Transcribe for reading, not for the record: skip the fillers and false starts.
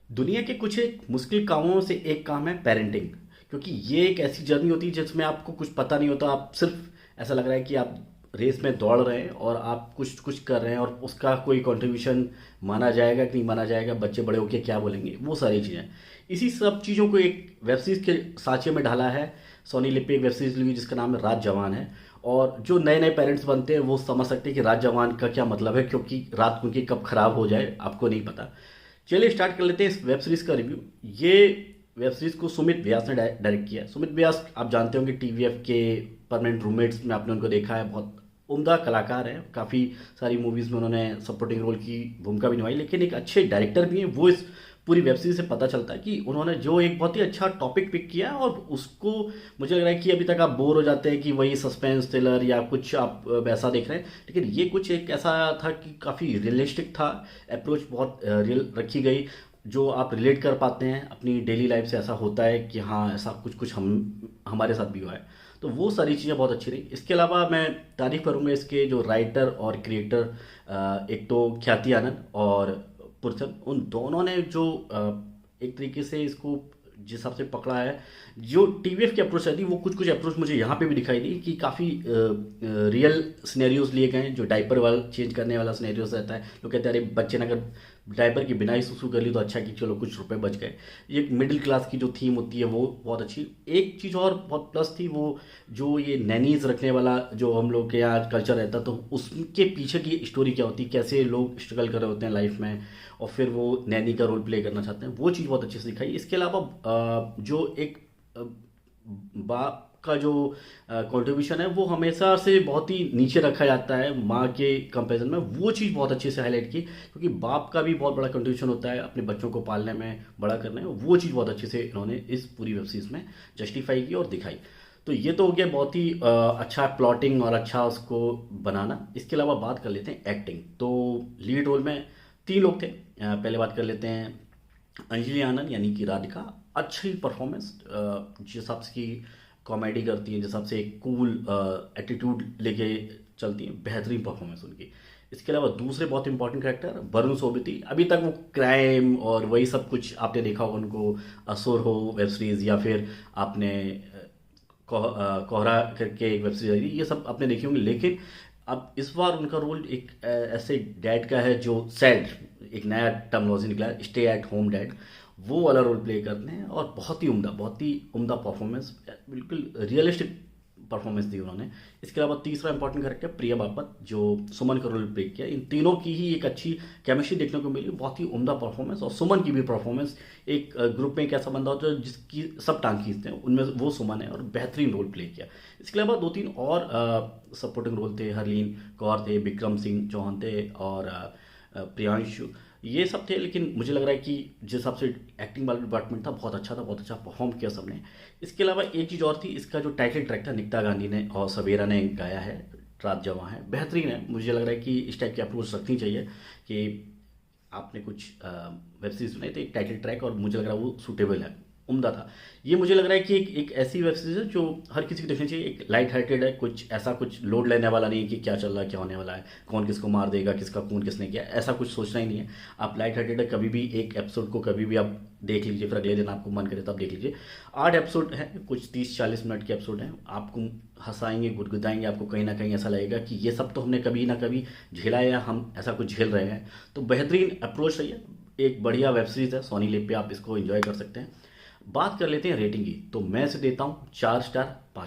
दुनिया के कुछ एक मुश्किल कामों में से एक काम है पेरेंटिंग। क्योंकि ये एक ऐसी जर्नी होती है जिसमें आपको कुछ पता नहीं होता, आप सिर्फ ऐसा लग रहा है कि आप रेस में दौड़ रहे हैं और आप कुछ कुछ कर रहे हैं और उसका कोई कंट्रीब्यूशन माना जाएगा कि नहीं माना जाएगा, बच्चे बड़े होकर क्या बोलेंगे, वो सारी चीज़ें। इसी सब चीज़ों को एक वेब सीरीज के साँचे में ढाला है। सोनी लिप पे एक वेब सीरीज लगी जिसका नाम है रात जवान है। और जो नए नए पेरेंट्स बनते हैं वो समझ सकते हैं कि रात जवान का क्या मतलब है, क्योंकि रात उनकी कब खराब हो जाए आपको नहीं पता। चलिए स्टार्ट कर लेते हैं इस वेब सीरीज का रिव्यू। ये वेब सीरीज को सुमित व्यास ने डायरेक्ट किया है। सुमित व्यास आप जानते होंगे, टीवीएफ के परमानेंट रूममेट्स में आपने उनको देखा है। बहुत उम्दा कलाकार हैं, काफ़ी सारी मूवीज़ में उन्होंने सपोर्टिंग रोल की भूमिका भी निभाई, लेकिन एक अच्छे डायरेक्टर भी हैं। वो इस पूरी वेब सीरीज से पता चलता है कि उन्होंने जो एक बहुत ही अच्छा टॉपिक पिक किया है और उसको, मुझे लग रहा है कि अभी तक आप बोर हो जाते हैं कि वही सस्पेंस थ्रिलर या कुछ आप वैसा देख रहे हैं, लेकिन ये कुछ एक ऐसा था कि काफ़ी रियलिस्टिक था। अप्रोच बहुत रियल रखी गई, जो आप रिलेट कर पाते हैं अपनी डेली लाइफ से। ऐसा होता है कि हाँ, ऐसा कुछ कुछ हम हमारे साथ भी हुआ है। तो वो सारी चीज़ें बहुत अच्छी रही। इसके अलावा मैं तारीफ करूँगा इसके जो राइटर और क्रिएटर, एक तो ख्याति आनंद और पुरचन, उन दोनों ने जो एक तरीके से इसको जिस हिसाब से पकड़ा है। जो टीवीएफ की अप्रोच रहती है वो कुछ कुछ अप्रोच मुझे यहाँ पे भी दिखाई दी कि काफ़ी रियल सिनेरियोज लिए गए हैं। जो डायपर वाला चेंज करने वाला सिनेरियोज रहता है, लोग कहते हैं अरे बच्चे ने अगर डायपर की बिना ही सुसु कर ली तो अच्छा कि चलो कुछ रुपए बच गए। ये एक मिडिल क्लास की जो थीम होती है वो बहुत अच्छी। एक चीज़ और बहुत प्लस थी, वो जो ये नैनीज रखने वाला जो हम लोग के यहाँ कल्चर रहता, तो उसके पीछे की स्टोरी क्या होती है, कैसे लोग स्ट्रगल कर रहे होते हैं लाइफ में और फिर वो नैनी का रोल प्ले करना चाहते हैं, वो चीज़ बहुत अच्छे से दिखाई। इसके अलावा जो एक बाप का जो कंट्रीब्यूशन है वो हमेशा से बहुत ही नीचे रखा जाता है माँ के कंपैरिजन में, वो चीज़ बहुत अच्छे से हाईलाइट की। क्योंकि बाप का भी बहुत बड़ा कंट्रीब्यूशन होता है अपने बच्चों को पालने में, बड़ा करने में। वो चीज़ बहुत अच्छे से इन्होंने इस पूरी वेब सीरीज में जस्टिफाई की और दिखाई। तो ये तो हो गया बहुत ही अच्छा प्लॉटिंग और अच्छा उसको बनाना। इसके अलावा बात कर लेते हैं एक्टिंग। तो लीड रोल में तीन लोग थे। पहले बात कर लेते हैं अंजलि आनंद यानी कि राधिका। अच्छी परफॉर्मेंस, जिस हिसाब से की कॉमेडी करती है, जिस हिसाब से एक कूल एटीट्यूड लेके चलती है, बेहतरीन परफॉर्मेंस उनकी। इसके अलावा दूसरे बहुत इंपॉर्टेंट कैरेक्टर वरुण सोबती। अभी तक वो क्राइम और वही सब कुछ आपने देखा होगा उनको, असुर हो वेब सीरीज या फिर आपने कोहरा करके एक वेब सीरीज आई थी, ये सब आपने देखी होंगी। लेकिन अब इस बार उनका रोल एक ऐसे डैड का है जो सैड, एक नया टर्मोलॉजी निकला है, स्टे एट होम डैड, वो वाला रोल प्ले करते हैं। और बहुत ही उम्दा परफॉर्मेंस, बिल्कुल रियलिस्टिक परफॉर्मेंस दी उन्होंने। इसके अलावा तीसरा इंपॉर्टेंट कैरेक्टर प्रिया बापत, जो सुमन का रोल प्ले किया। इन तीनों की ही एक अच्छी केमिस्ट्री देखने को मिली, बहुत ही उम्दा परफॉर्मेंस। और सुमन की भी परफॉर्मेंस, एक ग्रुप में एक ऐसा बंदा होता है जिसकी सब टांग खींचते हैं, उनमें वो सुमन है और बेहतरीन रोल प्ले किया। इसके अलावा दो तीन और सपोर्टिंग रोल थे, हरलीन कौर थे, विक्रम सिंह चौहान थे और प्रियांशु, ये सब थे। लेकिन मुझे लग रहा है कि जिस हिसाब से एक्टिंग वाला डिपार्टमेंट था बहुत अच्छा था, बहुत अच्छा परफॉर्म किया सबने। इसके अलावा एक चीज़ और थी, इसका जो टाइटल ट्रैक था निकिता गांधी ने और सवेरा ने गाया है, रात जवां है, बेहतरीन है। मुझे लग रहा है कि इस टाइप की अप्रोच रखनी चाहिए कि आपने कुछ वेब सीरीज बनाई तो एक टाइटल ट्रैक, और मुझे लग रहा है वो सूटेबल है, उम्दा था। ये मुझे लग रहा है कि एक ऐसी वेब सीरीज है जो हर किसी को देखनी चाहिए। एक लाइट हार्टेड है, कुछ ऐसा कुछ लोड लेने वाला नहीं है कि क्या चल रहा है, क्या होने वाला है, कौन किसको मार देगा, किसका खून किसने किया, ऐसा कुछ सोचना ही नहीं है। आप लाइट हार्टेड है, कभी भी एक एपिसोड को कभी भी आप देख लीजिए, फिर अगले दिन आपको मन करे तो आप देख लीजिए। 8 एपिसोड हैं, कुछ 30-40 मिनट के एपिसोड हैं, आपको हंसाएंगे, गुदगुदाएंगे, आपको कहीं ना कहीं ऐसा लगेगा कि ये सब तो हमने कभी ना कभी झेला है या हम ऐसा कुछ झेल रहे हैं। तो बेहतरीन अप्रोच रही है, एक बढ़िया वेब सीरीज है, सोनी लिव पे आप इसको एंजॉय कर सकते हैं। बात कर लेते हैं रेटिंग की। तो मैं इसे देता हूँ 4 स्टार 5।